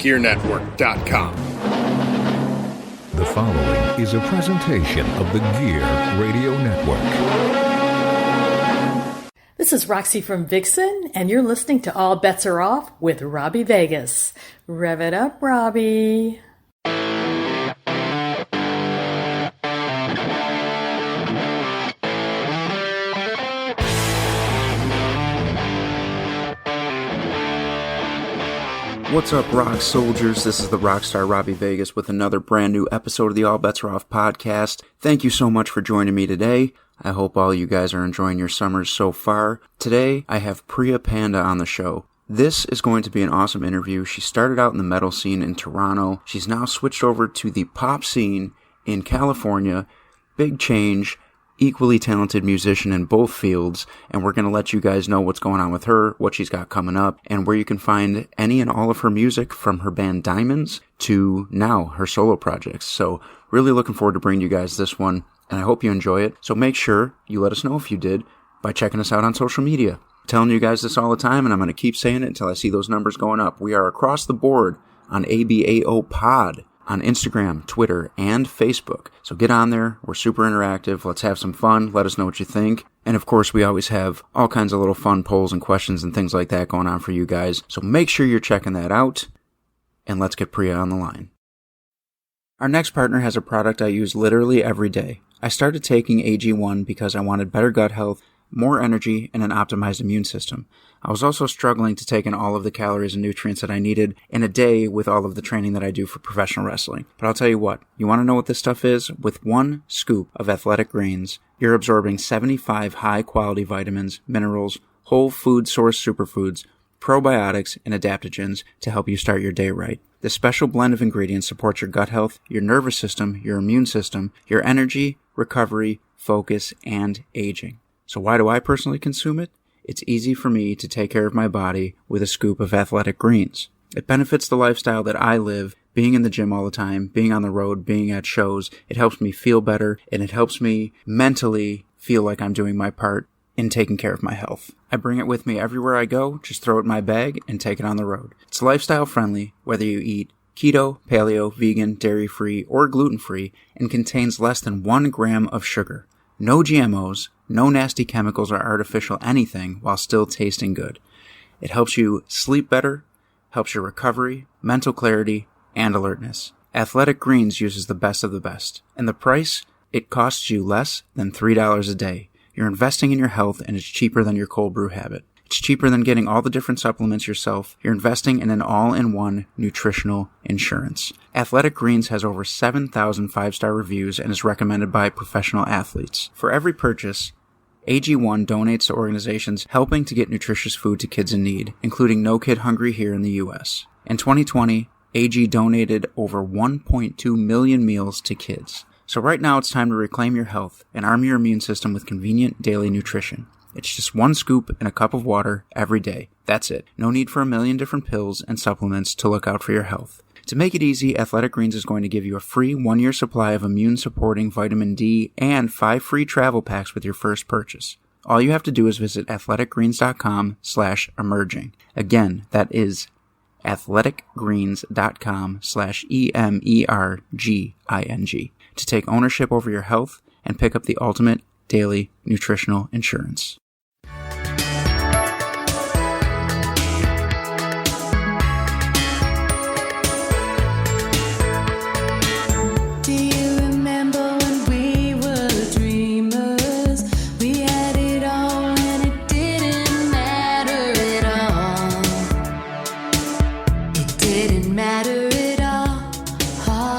GearNetwork.com. The following is a presentation of the Gear Radio Network. This is Roxy from Vixen, and you're listening to All Bets Are Off with Robbie Vegas. Rev it up, Robbie. What's up, rock soldiers? This is the rockstar Robbie Vegas with another brand new episode of the All Bets Are Off podcast. Thank you so much for joining me today. I hope all you guys are enjoying your summers so far. Today, I have Priya Panda on the show. This is going to be an awesome interview. She started out in the metal scene in Toronto. She's now switched over to the pop scene in California. Big change. Equally talented musician in both fields, and we're going to let you guys know what's going on with her, what she's got coming up, and where you can find any and all of her music from her band Diemonds to now her solo projects. So really looking forward to bringing you guys this one, and I hope you enjoy it. So make sure you let us know if you did by checking us out on social media. I'm telling you guys this all the time, and I'm going to keep saying it until I see those numbers going up. We are across the board on ABAO Pod on Instagram, Twitter, and Facebook. So get on there. We're super interactive. Let's have some fun. Let us know what you think. And of course, we always have all kinds of little fun polls and questions and things like that going on for you guys. So make sure you're checking that out. And let's get Priya on the line. Our next partner has a product I use literally every day. I started taking AG1 because I wanted better gut health, more energy, and an optimized immune system. I was also struggling to take in all of the calories and nutrients that I needed in a day with all of the training that I do for professional wrestling. But I'll tell you what, you want to know what this stuff is? With one scoop of athletic greens, you're absorbing 75 high-quality vitamins, minerals, whole food source superfoods, probiotics, and adaptogens to help you start your day right. This special blend of ingredients supports your gut health, your nervous system, your immune system, your energy, recovery, focus, and aging. So why do I personally consume it? It's easy for me to take care of my body with a scoop of athletic greens. It benefits the lifestyle that I live, being in the gym all the time, being on the road, being at shows. It helps me feel better, and it helps me mentally feel like I'm doing my part in taking care of my health. I bring it with me everywhere I go, just throw it in my bag and take it on the road. It's lifestyle friendly, whether you eat keto, paleo, vegan, dairy-free, or gluten-free, and contains less than 1 gram of sugar. No GMOs, no nasty chemicals or artificial anything while still tasting good. It helps you sleep better, helps your recovery, mental clarity, and alertness. Athletic Greens uses the best of the best. And the price? It costs you less than $3 a day. You're investing in your health, and it's cheaper than your cold brew habit. It's cheaper than getting all the different supplements yourself. You're investing in an all-in-one nutritional insurance. Athletic Greens has over 7,000 5-star reviews and is recommended by professional athletes. For every purchase, AG1 donates to organizations helping to get nutritious food to kids in need, including No Kid Hungry here in the U.S. In 2020, AG donated over 1.2 million meals to kids. So right now it's time to reclaim your health and arm your immune system with convenient daily nutrition. It's just 1 scoop in a cup of water every day. That's it. No need for a million different pills and supplements to look out for your health. To make it easy, Athletic Greens is going to give you a free 1-year supply of immune-supporting vitamin D and 5 free travel packs with your first purchase. All you have to do is visit athleticgreens.com/emerging. Again, that is athleticgreens.com/EMERGING to take ownership over your health and pick up the ultimate daily nutritional insurance.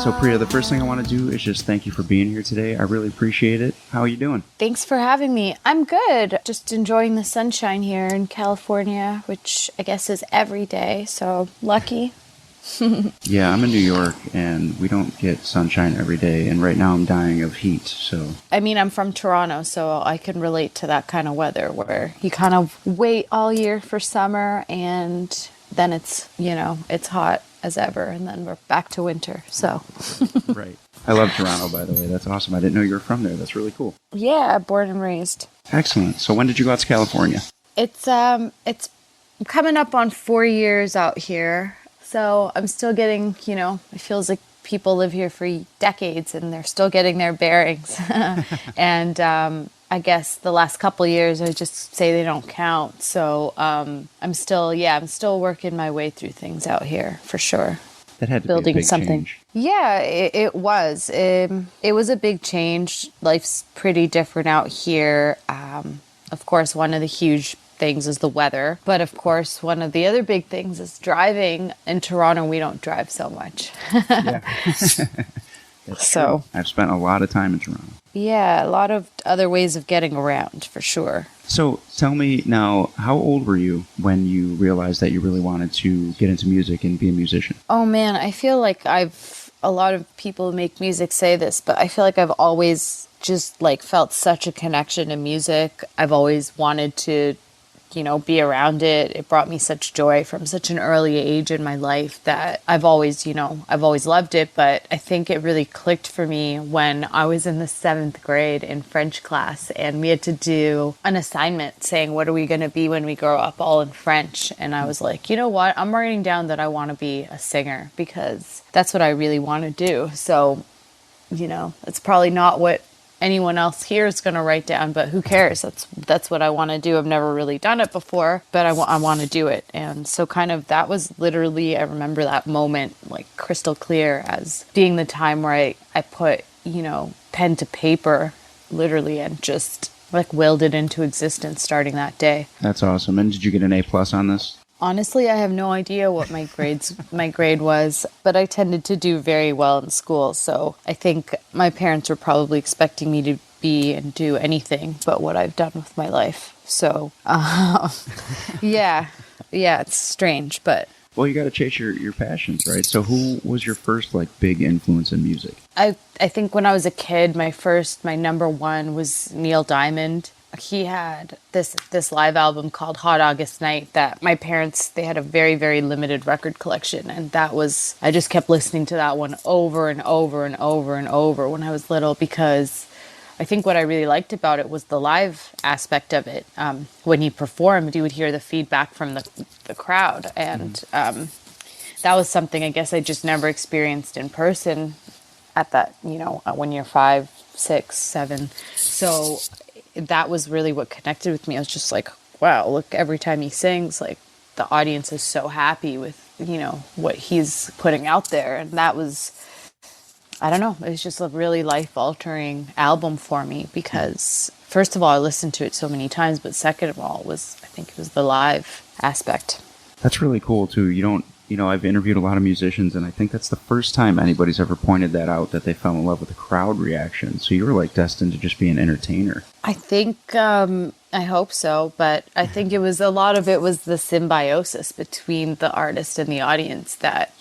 So Priya, the first thing I want to do is just thank you for being here today. I really appreciate it. How are you doing? Thanks for having me. I'm good. Just enjoying the sunshine here in California, which I guess is every day, so lucky. Yeah, I'm in New York, and we don't get sunshine every day, and right now I'm dying of heat, so... I mean, I'm from Toronto, so I can relate to that kind of weather, where you kind of wait all year for summer, and then it's, you know, it's hot as ever, and then we're back to winter, so... Right. I love Toronto, by the way. That's awesome. I didn't know you were from there. That's really cool. Yeah, born and raised. Excellent. So when did you go out to California? It's coming up on 4 years out here. So I'm still getting, it feels like people live here for decades and they're still getting their bearings. And I guess the last couple years, I just say they don't count. So I'm still working my way through things out here for sure. That had to Building be a big something. change. Yeah, it was. It was a big change. Life's pretty different out here. Of course, one of the huge things is the weather. But of course, one of the other big things is driving. In Toronto, we don't drive so much. Yeah. That's So, true. I've spent a lot of time in Toronto. yeah, a lot of other ways of getting around for sure. So tell me now, how old were you when you realized that you really wanted to get into music and be a musician? Oh man, I feel like a lot of people who make music say this, but I feel like I've always just like felt such a connection to music. I've always wanted to, be around it. It brought me such joy from such an early age in my life that I've always loved it. But I think it really clicked for me when I was in the 7th grade in French class and we had to do an assignment saying, what are we going to be when we grow up, all in French? And I was like, you know what? I'm writing down that I want to be a singer because that's what I really want to do. So, it's probably not what anyone else here is going to write down, but who cares? That's what I want to do. I've never really done it before, but I want to do it. And so kind of that was literally, I remember that moment like crystal clear as being the time where I put, pen to paper literally and just like willed it into existence starting that day. That's awesome. And did you get an A+ on this? Honestly, I have no idea what my grade was, but I tended to do very well in school. So I think my parents were probably expecting me to be and do anything but what I've done with my life. So, yeah, it's strange, but Well, you got to chase your passions, right? So who was your first like big influence in music? I think when I was a kid, my number one was Neil Diamond. He had this live album called Hot August Night that my parents, they had a very, very limited record collection. And I just kept listening to that one over and over and over and over when I was little because I think what I really liked about it was the live aspect of it. When he performed, you would hear the feedback from the crowd. And that was something I guess I just never experienced in person at that, when you're 5, 6, 7. So that was really what connected with me. I was just like, wow, look, every time he sings, like the audience is so happy with, what he's putting out there. And that was, I don't know, it was just a really life-altering album for me because first of all, I listened to it so many times, but second of all, I think it was the live aspect. That's really cool too. I've interviewed a lot of musicians, and I think that's the first time anybody's ever pointed that out, that they fell in love with the crowd reaction. So you were like destined to just be an entertainer. I think, I hope so, but I think a lot of it was the symbiosis between the artist and the audience that,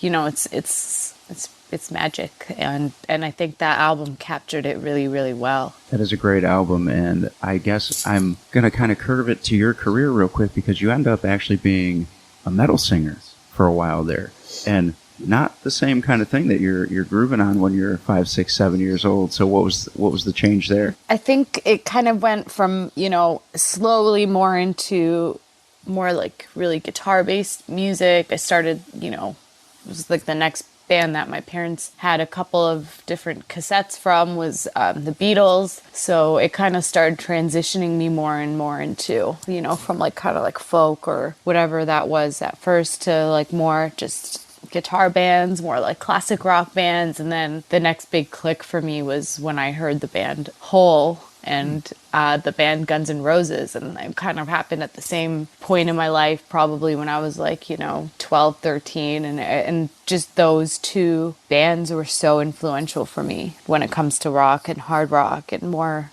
it's magic. And I think that album captured it really, really well. That is a great album, and I guess I'm going to kind of curve it to your career real quick because you end up actually being a metal singer for a while there, and not the same kind of thing that you're grooving on when you're 5, 6, 7 years old. So what was the change there? I think it kind of went from slowly more into more like really guitar based music. I started it was like the next band that my parents had a couple of different cassettes from was the Beatles. So it kind of started transitioning me more and more into, from like kind of like folk or whatever that was at first to like more just guitar bands, more like classic rock bands. And then the next big click for me was when I heard the band Hole and the band Guns N' Roses. And it kind of happened at the same point in my life, probably when I was like, 12, 13. And just those two bands were so influential for me when it comes to rock and hard rock and more,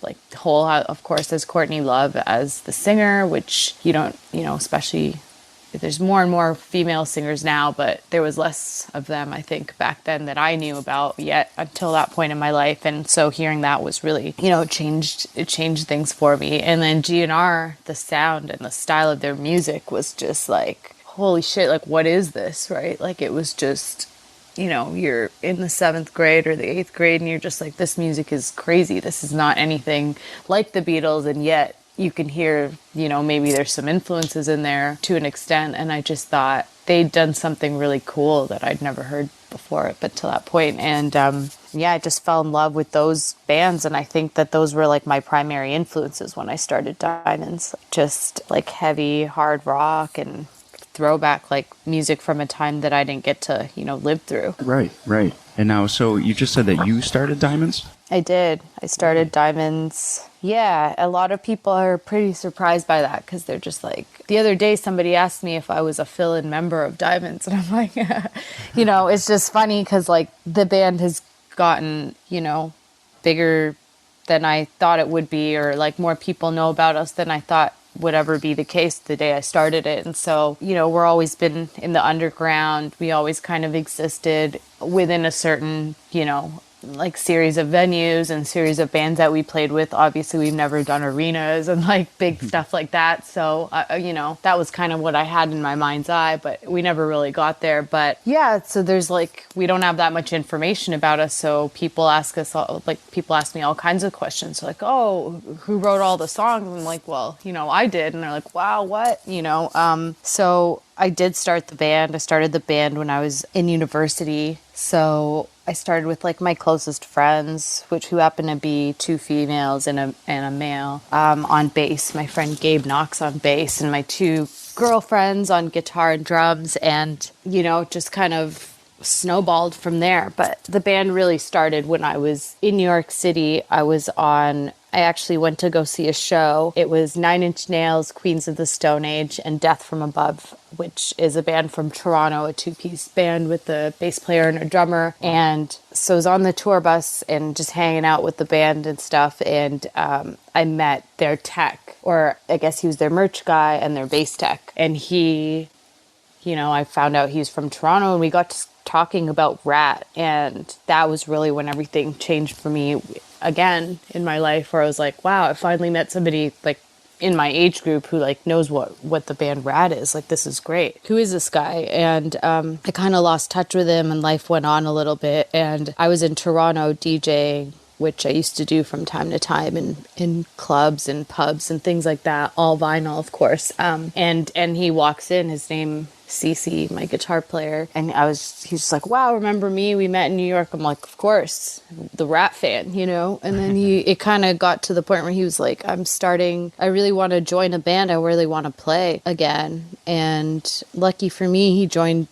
like Hole, of course, as Courtney Love as the singer, which you don't, especially there's more and more female singers now, but there was less of them, I think, back then that I knew about yet until that point in my life. And so hearing that was really, it changed things for me. And then GNR, the sound and the style of their music was just like, holy shit, like, what is this, right? Like, it was just, you're in the 7th grade or the 8th grade and you're just like, this music is crazy. This is not anything like the Beatles. And yet you can hear, maybe there's some influences in there to an extent. And I just thought, they'd done something really cool that I'd never heard before but to that point. And yeah, I just fell in love with those bands, and I think that those were like my primary influences when I started Diamonds. Just like heavy hard rock and throwback like music from a time that I didn't get to, live through. Right. And now, so you just said that you started Diamonds? I did. I started Diamonds. Yeah, a lot of people are pretty surprised by that because they're just like, the other day somebody asked me if I was a fill-in member of Diamonds, and I'm like, it's just funny because like the band has gotten, bigger than I thought it would be, or like more people know about us than I thought would ever be the case the day I started it. And so, we're always been in the underground. We always kind of existed within a certain, like series of venues and series of bands that we played with. Obviously, we've never done arenas and like big stuff like that. So, that was kind of what I had in my mind's eye, but we never really got there. But yeah, so there's like, we don't have that much information about us. So people ask me all kinds of questions like, oh, who wrote all the songs? I'm like, well, I did. And they're like, wow, what? So I did start the band. I started the band when I was in university. So I started with like my closest friends, who happened to be 2 females and a male, on bass. My friend Gabe Knox on bass, and my 2 girlfriends on guitar and drums, and just kind of snowballed from there. But the band really started when I was in New York City. I actually went to go see a show. It was 9 Inch Nails, Queens of the Stone Age, and Death from Above, which is a band from Toronto, a 2-piece band with a bass player and a drummer. And so I was on the tour bus and just hanging out with the band and stuff. And I met their tech, or I guess he was their merch guy and their bass tech. And he, I found out he's from Toronto, and we got to talking about Rat. And that was really when everything changed for me again in my life, where I was like, wow, I finally met somebody like in my age group who like knows what the band Rat is. Like, this is great. Who is this guy? And I kind of lost touch with him, and life went on a little bit. And I was in Toronto DJing, which I used to do from time to time in clubs and pubs and things like that, all vinyl, of course. And he walks in, his name Cece, my guitar player, and he's just like, wow, remember me? We met in New York. I'm like, of course, the Rat fan, And then it kind of got to the point where he was like, I really want to join a band. I really want to play again. And lucky for me, he joined,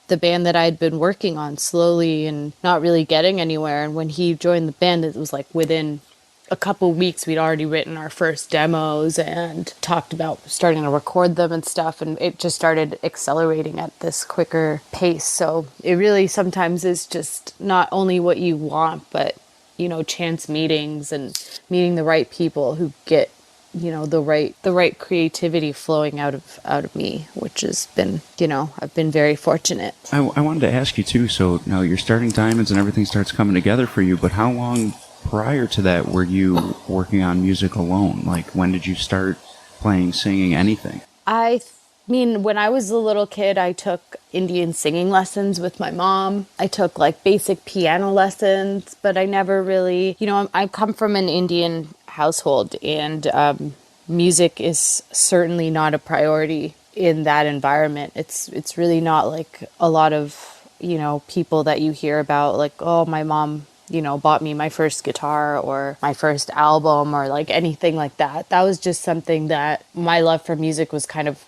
the band that I'd been working on slowly and not really getting anywhere. And when he joined the band, it was like within a couple weeks, we'd already written our first demos and talked about starting to record them and stuff. And it just started accelerating at this quicker pace. So it really sometimes is just not only what you want, but, chance meetings and meeting the right people who get, the right creativity flowing out of me, which has been, I've been very fortunate. I wanted to ask you too. So now you're starting Diamonds and everything starts coming together for you, but how long prior to that were you working on music alone? Like, when did you start playing, singing, anything? I mean, when I was a little kid, I took Indian singing lessons with my mom. I took like basic piano lessons, but I never really, I come from an Indian household, and music is certainly not a priority in that environment. It's really not like a lot of, people that you hear about, like, oh, my mom bought me my first guitar or my first album or like anything like that. That was just something that my love for music was kind of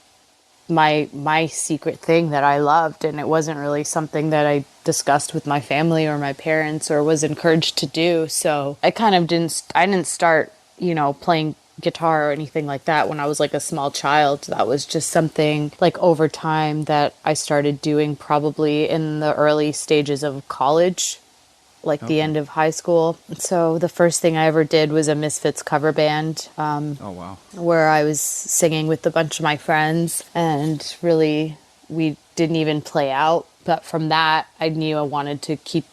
my secret thing that I loved. And it wasn't really something that I discussed with my family or my parents or was encouraged to do. So I kind of didn't start, playing guitar or anything like that when I was like a small child. That was just something like over time that I started doing probably in the early stages of college, like the end of high school. So the first thing I ever did was a Misfits cover band. Oh, wow. Where I was singing with a bunch of my friends, and really we didn't even play out. But from that, I knew I wanted to keep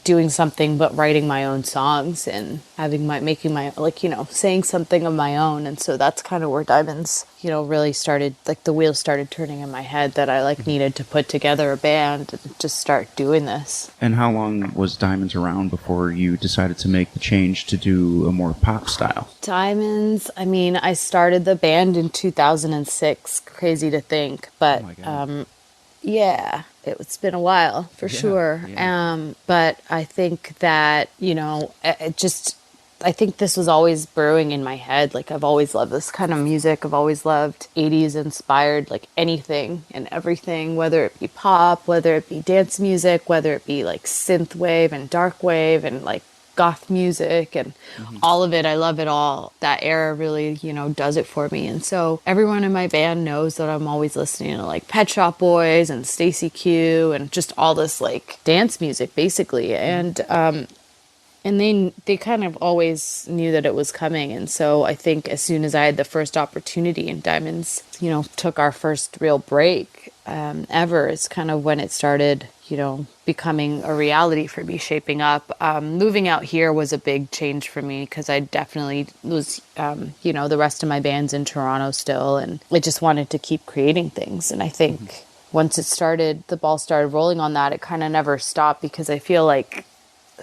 doing something but writing my own songs and making my, like, saying something of my own. And so that's kind of where Diamonds, really started, like the wheels started turning in my head, that I needed to put together a band and just start doing this. And how long was Diamonds around before you decided to make the change to do a more pop style? Diamonds, I started the band in 2006. Crazy to think, but yeah, it's been a while for sure. Yeah. But I think that, I think this was always brewing in my head. Like, I've always loved this kind of music. I've always loved 80s inspired, like anything and everything, whether it be pop, whether it be dance music, whether it be like synth wave and dark wave and like goth music and all of it. I love it all. That era really, does it for me. And so everyone in my band knows that I'm always listening to like Pet Shop Boys and Stacy Q and just all this like dance music basically. And they kind of always knew that it was coming. And so I think as soon as I had the first opportunity and Diamonds, took our first real break ever, is kind of when it started, becoming a reality for me, shaping up. Moving out here was a big change for me because I definitely was, the rest of my band's in Toronto still, and I just wanted to keep creating things. And I think once the ball started rolling on that, it kind of never stopped, because I feel like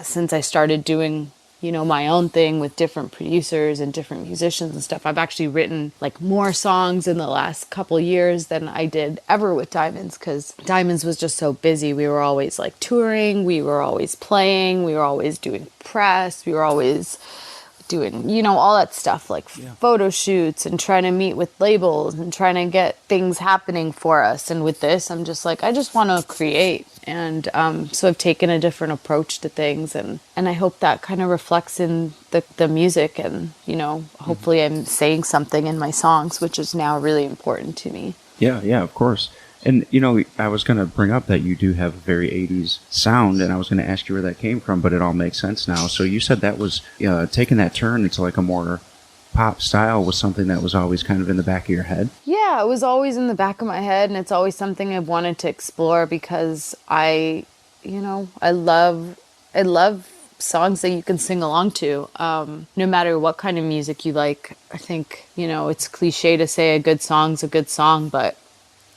since I started doing, my own thing with different producers and different musicians and stuff, I've actually written like more songs in the last couple years than I did ever with Diamonds, because Diamonds was just so busy. We were always like touring, we were always playing, we were always doing press, we were always doing, all that stuff, like photo shoots and trying to meet with labels and trying to get things happening for us. And with this, I'm just like, I just want to create. And so I've taken a different approach to things, and I hope that kind of reflects in the music, and, hopefully I'm saying something in my songs, which is now really important to me. Yeah, of course. And, I was going to bring up that you do have a very 80s sound, and I was going to ask you where that came from, but it all makes sense now. So you said that was taking that turn into like a more pop style was something that was always kind of in the back of your head? Yeah, it was always in the back of my head, and it's always something I've wanted to explore, because I love songs that you can sing along to, no matter what kind of music you like. I think, it's cliche to say a good song's a good song, but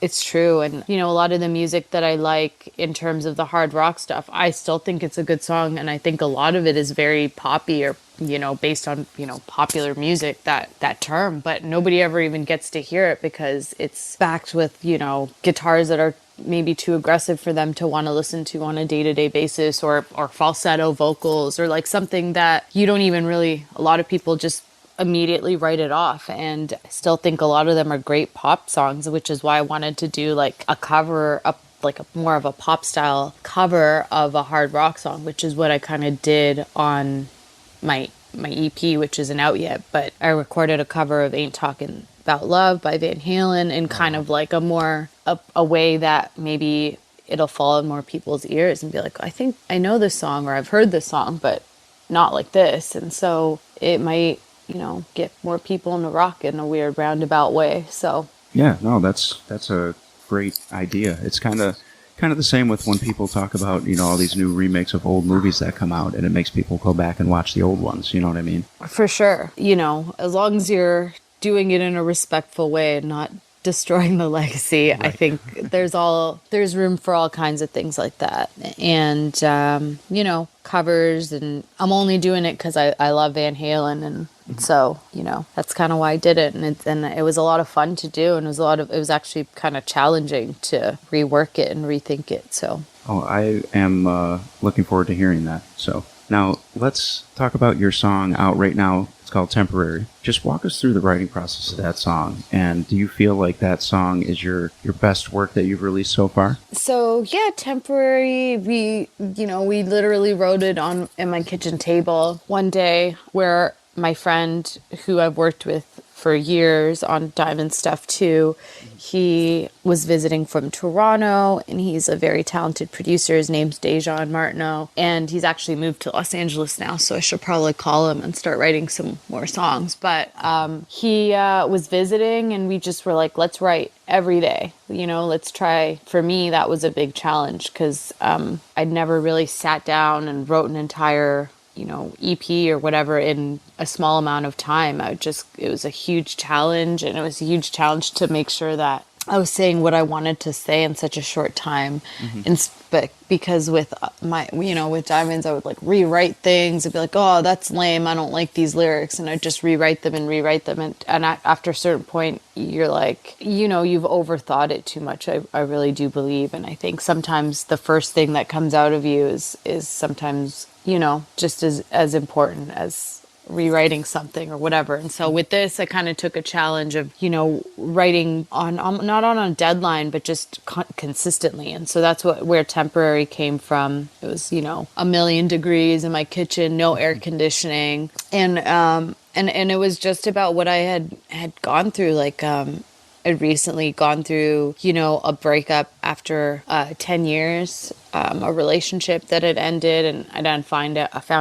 it's true. And, a lot of the music that I like in terms of the hard rock stuff, I still think it's a good song. And I think a lot of it is very poppy, or, based on, popular music, that term. But nobody ever even gets to hear it, because it's backed with, guitars that are maybe too aggressive for them to want to listen to on a day-to-day basis, or falsetto vocals, or like something that you don't even really, a lot of people just immediately write it off. And I still think a lot of them are great pop songs, which is why I wanted to do like a cover, more of a pop style cover of a hard rock song, which is what I kind of did on my EP, which isn't out yet. But I recorded a cover of Ain't Talking About Love by Van Halen, in kind of like a way that maybe it'll fall in more people's ears and be like, I think I know this song, or I've heard this song, but not like this. And so it might, get more people into rock in a weird roundabout way. So yeah, no, that's a great idea. It's kind of the same with when people talk about, all these new remakes of old movies that come out, and it makes people go back and watch the old ones. You know what I mean? For sure. As long as you're doing it in a respectful way and not destroying the legacy, right. I think there's room for all kinds of things like that. And, covers, and I'm only doing it because I love Van Halen, and so, that's kind of why I did it. And it was a lot of fun to do, and it was actually kind of challenging to rework it and rethink it. So. Oh, I am looking forward to hearing that. So now let's talk about your song out right now. It's called Temporary. Just walk us through the writing process of that song. And do you feel like that song is your best work that you've released so far? So yeah, Temporary, we literally wrote it at my kitchen table one day, where my friend, who I've worked with for years on Diamond stuff too. He was visiting from Toronto, and he's a very talented producer. His name's Dejan Martineau, and he's actually moved to Los Angeles now, so I should probably call him and start writing some more songs. But he was visiting, and we just were like, let's write every day. Let's try. For me, that was a big challenge because I'd never really sat down and wrote an entire EP or whatever in a small amount of time. It was a huge challenge, and it was a huge challenge to make sure that I was saying what I wanted to say in such a short time. But because with with Diamonds, I would like rewrite things. I'd be like, oh, that's lame. I don't like these lyrics. And I'd just rewrite them. And after a certain point, you're like, you've overthought it too much. I really do believe. And I think sometimes the first thing that comes out of you is sometimes, just as important as rewriting something or whatever. And so with this, I kind of took a challenge of, writing on not on a deadline, but just consistently. And so that's where Temporary came from. It was, a million degrees in my kitchen, no air conditioning. And it was just about what I had gone through. Like, I'd recently gone through, a breakup after 10 years, a relationship that had ended, and I found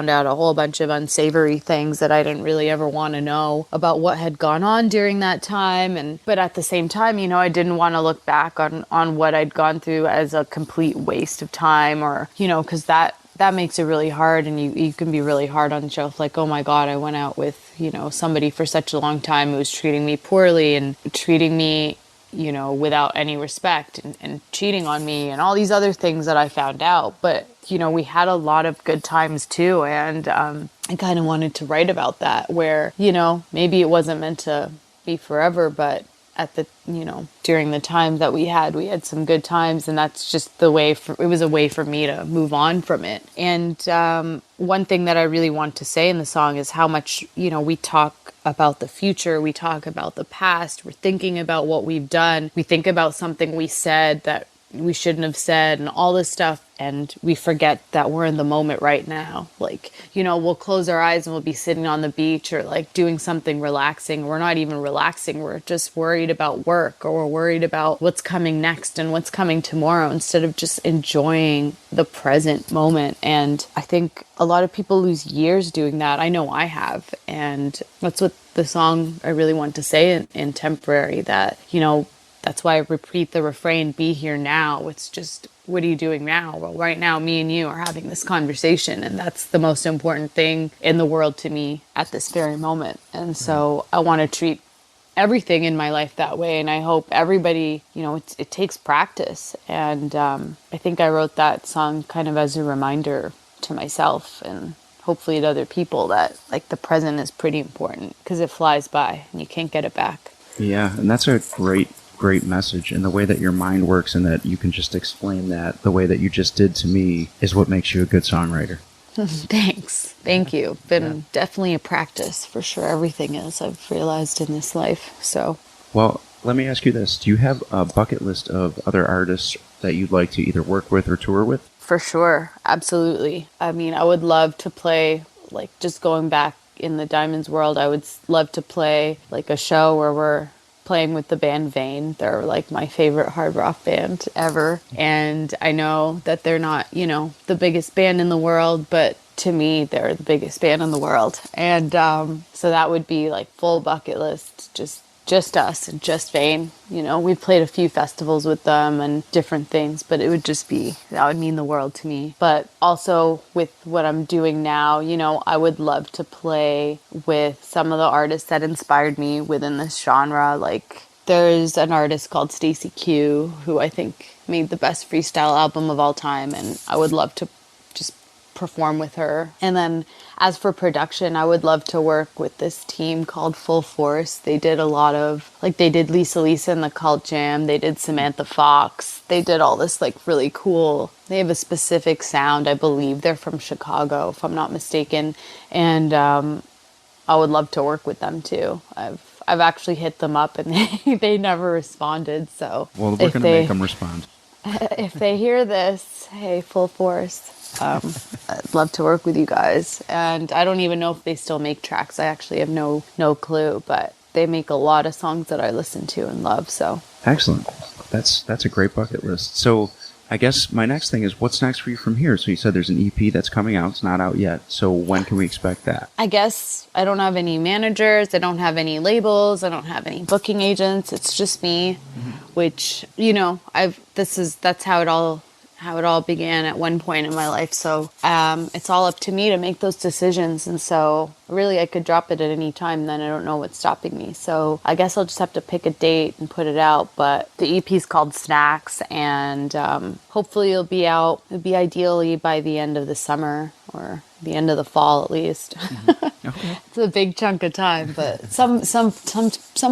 out a whole bunch of unsavory things that I didn't really ever want to know about what had gone on during that time. But at the same time, I didn't want to look back on what I'd gone through as a complete waste of time, or, because that makes it really hard, and you can be really hard on yourself. Like, oh my God, I went out with, somebody for such a long time who was treating me poorly and treating me, without any respect and cheating on me and all these other things that I found out. But, we had a lot of good times too. And I kind of wanted to write about that where, maybe it wasn't meant to be forever, but at the, during the time that we had some good times, and that's just it was a way for me to move on from it. And one thing that I really want to say in the song is how much, we talk about the future, we talk about the past, we're thinking about what we've done, we think about something we said that we shouldn't have said and all this stuff, and we forget that we're in the moment right now. Like, we'll close our eyes and we'll be sitting on the beach or like doing something relaxing. We're not even relaxing, we're just worried about work, or we're worried about what's coming next and what's coming tomorrow, instead of just enjoying the present moment. And I think a lot of people lose years doing that. I know I have, and that's what the song I really want to say in Temporary, that that's why I repeat the refrain, be here now. It's just, what are you doing now? Well, right now, me and you are having this conversation, and that's the most important thing in the world to me at this very moment. And so I want to treat everything in my life that way. And I hope everybody, it takes practice. And I think I wrote that song kind of as a reminder to myself and hopefully to other people that like the present is pretty important, because it flies by and you can't get it back. Yeah, and that's a great message, and the way that your mind works and that you can just explain that the way that you just did to me is what makes you a good songwriter. Thanks. Thank you. Been definitely a practice for sure. Everything is, I've realized in this life. So, well, let me ask you this. Do you have a bucket list of other artists that you'd like to either work with or tour with? For sure. Absolutely. I mean, I would love to play, like, just going back in the Diemonds world, I would love to play like a show where we're playing with the band Vane. They're like my favorite hard rock band ever. And I know that they're not, the biggest band in the world, but to me, they're the biggest band in the world. And so that would be like full bucket list, just us and just Vane. We've played a few festivals with them and different things, but it would just be, that would mean the world to me. But also with what I'm doing now, I would love to play with some of the artists that inspired me within this genre. Like, there's an artist called Stacey Q, who I think made the best freestyle album of all time, and I would love to just perform with her. And then as for production, I would love to work with this team called Full Force. They did a lot of, like, they did Lisa and the Cult Jam, they did Samantha Fox, they did all this like really cool, they have a specific sound. I believe they're from Chicago, if I'm not mistaken. And I would love to work with them too. I've actually hit them up and they never responded. So well, we're going to make them respond. If they hear this, hey, Full Force, I'd love to work with you guys. And I don't even know if they still make tracks. I actually have no clue, but they make a lot of songs that I listen to and love. So Excellent. That's a great bucket list. So I guess my next thing is, what's next for you from here? So you said there's an EP that's coming out. It's not out yet. So when can we expect that? I guess I don't have any managers. I don't have any labels. I don't have any booking agents. It's just me, which, you know, that's how it all began at one point in my life. So it's all up to me to make those decisions. And so really I could drop it at any time. Then I don't know what's stopping me. So I guess I'll just have to pick a date and put it out. But the EP is called Snacks, and hopefully it'll be out. It'll be ideally by the end of the summer or the end of the fall at least. Okay. It's a big chunk of time, but some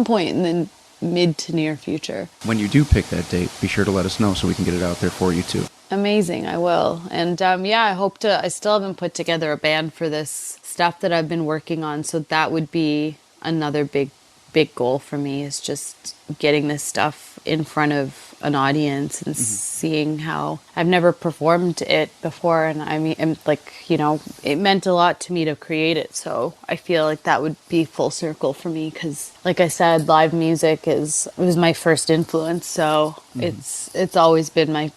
point in the mid to near future. When you do pick that date, be sure to let us know so we can get it out there for you too. Amazing, I will. And I still haven't put together a band for this stuff that I've been working on. So that would be another big goal for me, is just getting this stuff in front of an audience and seeing how I've never performed it before. And I mean, it meant a lot to me to create it. So I feel like that would be full circle for me. 'Cause like I said, live music was my first influence. So it's always been my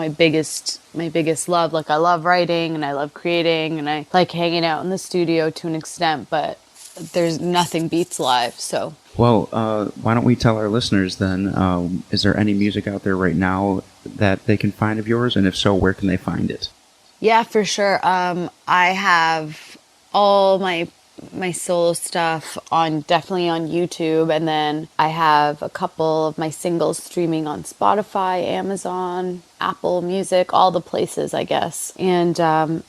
biggest love. Like I love writing and I love creating and I like hanging out in the studio to an extent, but there's nothing beats live. So Well, why don't we tell our listeners then, is there any music out there right now that they can find of yours? And if so, where can they find it? yeah, for sure. I have all my solo stuff definitely on YouTube, and then I have a couple of my singles streaming on Spotify, Amazon, Apple Music, all the places, I guess. And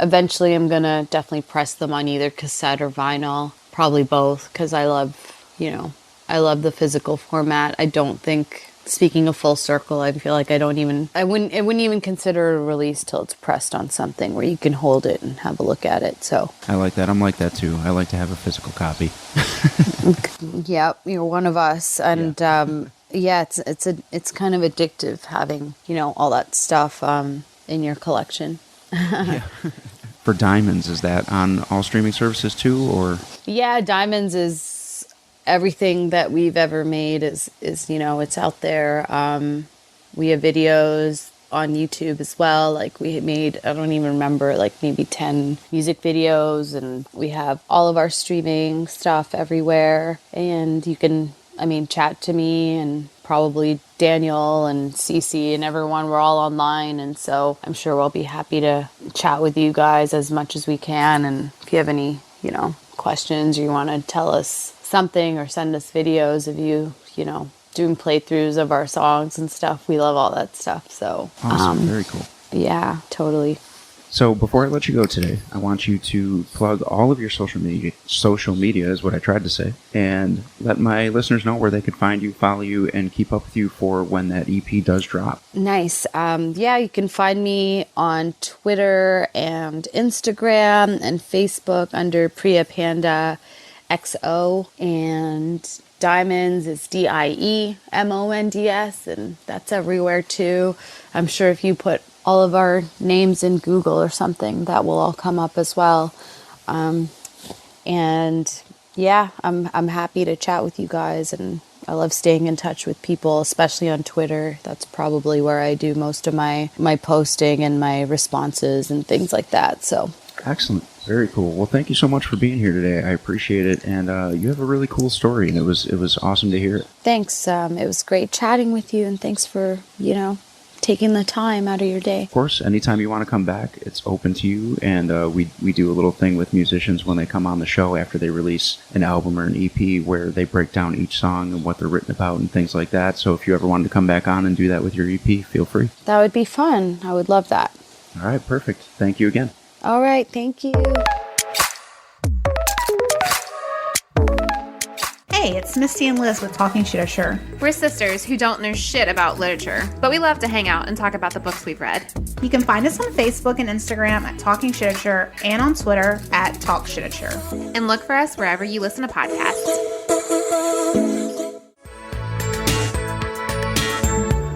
eventually I'm gonna definitely press them on either cassette or vinyl, probably both, because I love the physical format. I don't think, speaking of full circle, I feel like I wouldn't even consider a release till it's pressed on something where you can hold it and have a look at it. So I like that. I'm like that too. I like to have a physical copy. yeah, you're one of us. And it's kind of addictive having, all that stuff in your collection. For Diemonds, is that on all streaming services too, or? Yeah, Diemonds is everything that we've ever made is it's out there. We have videos on YouTube as well. Like we made, I don't even remember, like maybe 10 music videos, and we have all of our streaming stuff everywhere. And you can, chat to me and probably Daniel and Cece and everyone. We're all online, and so I'm sure we'll be happy to chat with you guys as much as we can. And if you have any, questions, or you want to tell us something or send us videos of you, doing playthroughs of our songs and stuff, we love all that stuff. So Awesome. Very cool. Yeah, totally. So before I let you go today, I want you to plug all of your social media is what I tried to say, and let my listeners know where they can find you, follow you, and keep up with you for when that EP does drop. Nice. You can find me on Twitter and Instagram and Facebook under Priya Panda XO, and Diemonds is Diemonds, and that's everywhere too. I'm sure if you put all of our names in Google or something, that will all come up as well. I'm happy to chat with you guys, and I love staying in touch with people, especially on Twitter. That's probably where I do most of my posting and my responses and things like that. So Excellent. Very cool. Well, thank you so much for being here today. I appreciate it. And you have a really cool story, and it was awesome to hear it. thanks. It was great chatting with you, and thanks for, taking the time out of your day. Of course, anytime you want to come back, it's open to you. And we do a little thing with musicians when they come on the show after they release an album or an EP, where they break down each song and what they're written about and things like that. So if you ever wanted to come back on and do that with your EP, feel free. That would be fun. I would love that. All right, perfect. Thank you again. All right. Thank you. Hey, it's Misty and Liz with Talking Literature. We're sisters who don't know shit about literature, but we love to hang out and talk about the books we've read. You can find us on Facebook and Instagram at Talking Literature, and on Twitter at Talk Literature. And look for us wherever you listen to podcasts.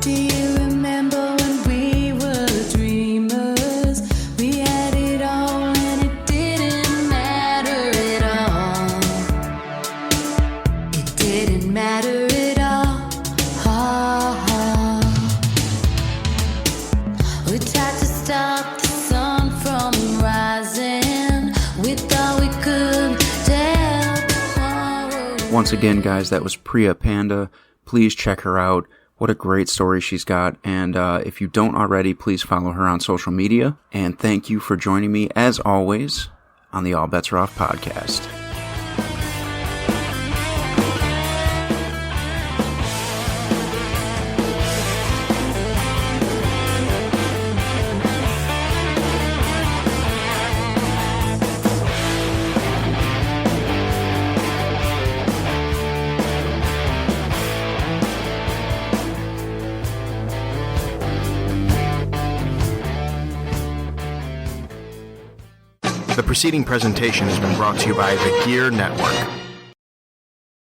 Do you remember when we were dreamers? We had it all and it didn't matter at all. It We tried to stop the sun from rising. We thought we could tell tomorrow. Once again, guys, that was Priya Panda. Please check her out. What a great story she's got. And if you don't already, please follow her on social media. And thank you for joining me, as always, on the All Bets Are Off podcast. The preceding presentation has been brought to you by the Gear Network.